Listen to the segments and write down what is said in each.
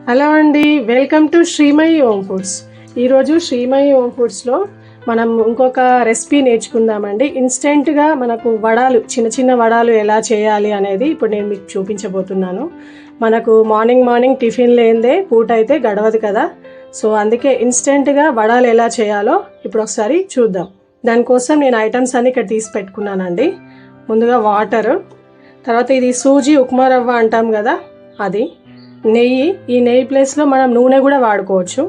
Hello అండి, welcome to Srimayi home foods. ఈరోజు Srimayi home ఫుడ్స్లో మనం ఇంకొక రెసిపీ నేర్చుకుందామండి. ఇన్స్టెంట్గా మనకు వడాలు, చిన్న చిన్న వడాలు ఎలా చేయాలి అనేది ఇప్పుడు నేను మీకు చూపించబోతున్నాను. మనకు మార్నింగ్ టిఫిన్ లేనిదే పూట అయితే గడవదు కదా. సో అందుకే ఇన్స్టెంట్గా వడాలు ఎలా చేయాలో ఇప్పుడు ఒకసారి చూద్దాం. దానికోసం నేను ఐటమ్స్ అన్ని ఇక్కడ తీసి పెట్టుకున్నానండి. ముందుగా వాటర్, తర్వాత ఇది సూజీ ఉప్మా రవ్వ అంటాం కదా అది, నెయ్యి, ఈ నెయ్యి ప్లేస్లో మనం నూనె కూడా వాడుకోవచ్చు,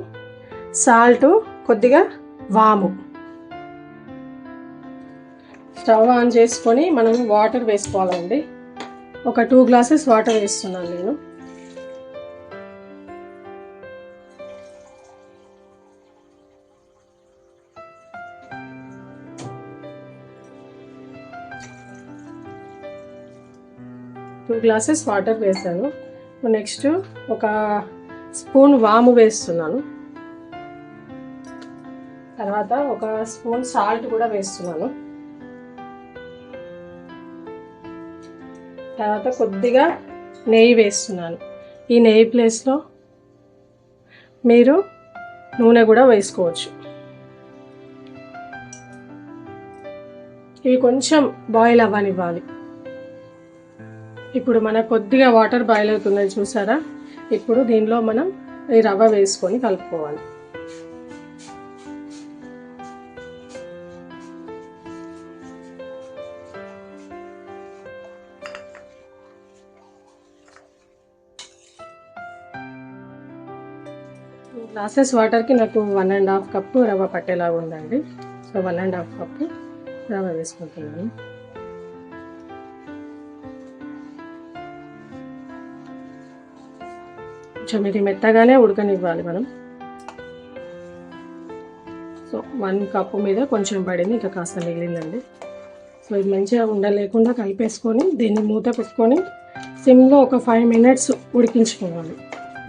సాల్ట్, కొద్దిగా వాము. స్టవ్ ఆన్ చేసుకొని మనం వాటర్ వేసుకోవాలండి. ఒక 2 గ్లాసెస్ వాటర్ వేస్తున్నాను నేను. టూ గ్లాసెస్ వాటర్ వేసాను. నెక్స్ట్ ఒక స్పూన్ వాము వేస్తున్నాను. తర్వాత ఒక స్పూన్ సాల్ట్ కూడా వేస్తున్నాను. తర్వాత కొద్దిగా నెయ్యి వేస్తున్నాను. ఈ నెయ్యి ప్లేస్లో మీరు నూనె కూడా వేసుకోవచ్చు. ఇవి కొంచెం బాయిల్ అవ్వనివ్వాలి. ఇప్పుడు మనకు కొద్దిగా వాటర్ బాయిల్ అవుతున్నాయి చూసారా. ఇప్పుడు దీనిలో మనం ఈ రవ్వ వేసుకొని కలుపుకోవాలి. గ్లాసెస్ వాటర్కి నాకు 1.5 కప్పు రవ్వ పట్టేలాగా ఉందండి. సో 1.5 కప్పు రవ్వ వేసుకుంటున్నాను. కొంచెం ఇది మెత్తగానే ఉడకనివ్వాలి మనం. సో 1 కప్పు మీద కొంచెం పడింది, ఇంకా కాస్త మిగిలిందండి. సో ఇది మంచిగా ఉండలేకుండా కలిపేసుకొని దీన్ని మూత పెట్టుకొని సిమ్లో ఒక 5 మినిట్స్ ఉడికించుకోవాలి,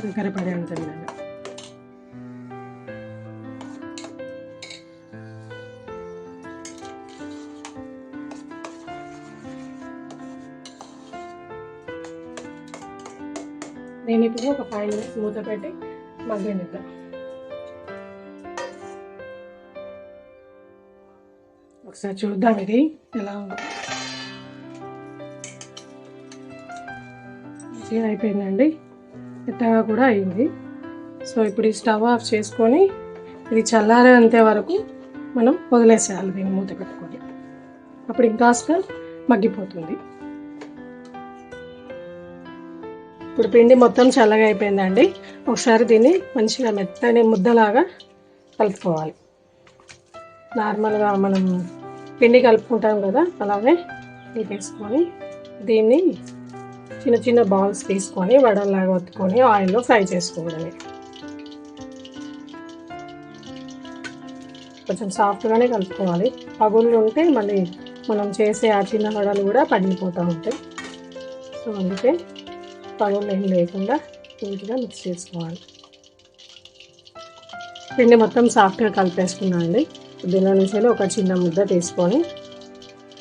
దగ్గర పడే ఉంటుంది. నేను ఇప్పుడు ఒక 5 మినిట్స్ మూత పెట్టి మగ్గనిద్దాం. ఒకసారి చూద్దాం ఇది ఎలా ఉంది. మంచిగా అయిపోయిందండి, మెత్తగా కూడా అయింది. సో ఇప్పుడు ఈ స్టవ్ ఆఫ్ చేసుకొని ఇది చల్లారేంత వరకు మనం వదిలేసేయాలి దీన్ని మూత పెట్టుకొని. అప్పుడు ఇంకాస్త మగ్గిపోతుంది. ఇప్పుడు పిండి మొత్తం చల్లగా అయిపోయిందండి. ఒకసారి దీన్ని మంచిగా మెత్తని ముద్దలాగా కలుపుకోవాలి. నార్మల్గా మనం పిండి కలుపుకుంటాం కదా, అలాగే తీసుకొని దీన్ని చిన్న చిన్న బాల్స్ తీసుకొని వడల్లాగా ఒత్తుకొని ఆయిల్లో ఫ్రై చేసుకోవడమే. కొంచెం సాఫ్ట్గానే కలుపుకోవాలి. పగుళ్ళు ఉంటే మళ్ళీ మనం చేసే ఆ చిన్న వడలు కూడా పగిలిపోతూ ఉంటాయి. సో అందుకే పగుళ్ళు ఏం లేకుండా నీట్గా మిక్స్ చేసుకోవాలి. పిండి మొత్తం సాఫ్ట్గా కలిపేసుకున్నాను అండి. దీనిలో నుంచి ఒక చిన్న ముద్ద తీసుకొని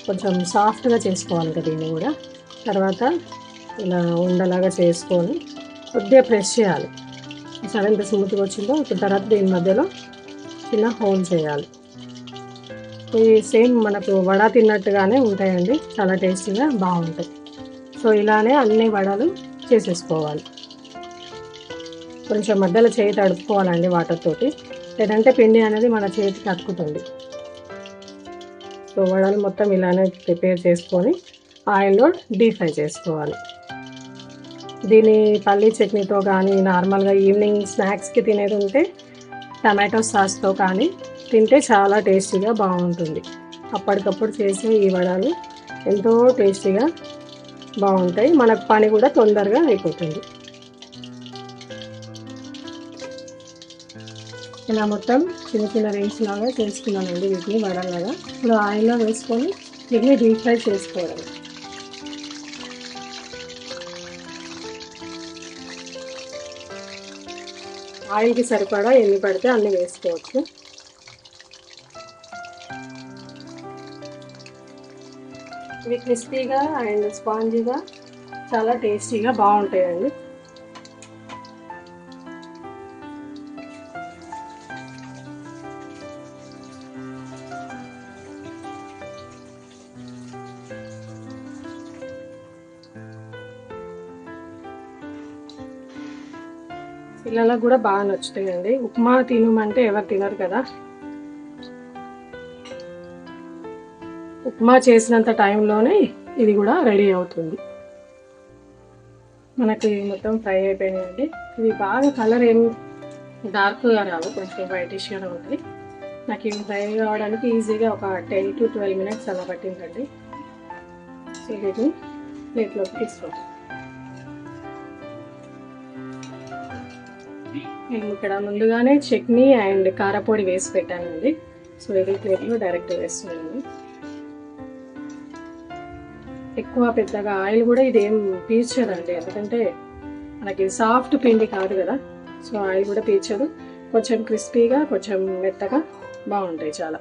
కొంచెం సాఫ్ట్గా చేసుకోవాలి కదా దీన్ని కూడా. తర్వాత ఇలా ఉండలాగా చేసుకొని కొద్దిగా ప్రెస్ చేయాలి. సరే ఎంత స్మూత్గా వచ్చిందో ఇప్పుడు తర్వాత దీని మధ్యలో చిన్న హోల్ చేయాలి. ఇవి సేమ్ మనకు వడ తిన్నట్టుగానే ఉంటాయండి, చాలా టేస్టీగా బాగుంటాయి. సో ఇలానే అన్ని వడలు చేసేసుకోవాలి. కొంచెం మధ్యలో చేయి తడుపుకోవాలండి వాటర్ తోటి, లేదంటే పిండి అనేది మన చేతికి అతుకుతుంది. సో వడలు మొత్తం ఇలానే ప్రిపేర్ చేసుకొని ఆయిల్లో డీప్ ఫ్రై చేసుకోవాలి. దీని పల్లీ చట్నీతో కానీ, నార్మల్గా ఈవినింగ్ స్నాక్స్కి తినేది ఉంటే టమాటో సాస్తో కానీ తింటే చాలా టేస్టీగా బాగుంటుంది. అప్పటికప్పుడు చేసే ఈ వడలు ఎంతో టేస్టీగా బాగుంటాయి, మనకు పని కూడా తొందరగా అయిపోతుంది. ఇలా మొత్తం చిన్న చిన్న రింగ్స్ లాగా చేసుకున్నానండి వీటిని వడలాగా. ఇప్పుడు ఆయిల్లో వేసుకొని వీటిని డీప్ ఫ్రై చేసుకోవడం. ఆయిల్కి సరిపడా ఎన్ని పడితే అన్ని వేసుకోవచ్చు. ఇవి క్రిస్పీగా అండ్ స్పాంజీగా చాలా టేస్టీగా బాగుంటాయండి. పిల్లలకు కూడా బాగా నచ్చుతాయండి. ఉప్మా తినమంటే ఎవరు తినరు కదా. ఉప్మా చేసినంత టైంలోనే ఇది కూడా రెడీ అవుతుంది. మనకి మొత్తం ఫ్రై అయిపోయినాయండి. ఇది బాగా కలర్ ఏం డార్క్గా రావు, కొంచెం వైటిష్గానే ఉంటుంది. నాకు ఇవి ఫ్రై కావడానికి ఈజీగా ఒక 10 to 12 minutes అలా పట్టిందండి. సో వీటిని ప్లేట్లోకి తీసుకోండి. నేను ఇక్కడ ముందుగానే చట్నీ అండ్ కారపొడి వేసి పెట్టానండి. సో ఇది ప్లేట్లో డైరెక్ట్ వేస్తున్నాను. ఎక్కువ పెద్దగా ఆయిల్ కూడా ఇదేం పీల్చదండి, ఎందుకంటే మనకి సాఫ్ట్ పిండి కాదు కదా. సో ఆయిల్ కూడా పీల్చదు. కొంచెం క్రిస్పీగా, కొంచెం మెత్తగా బాగుంటాయి చాలా.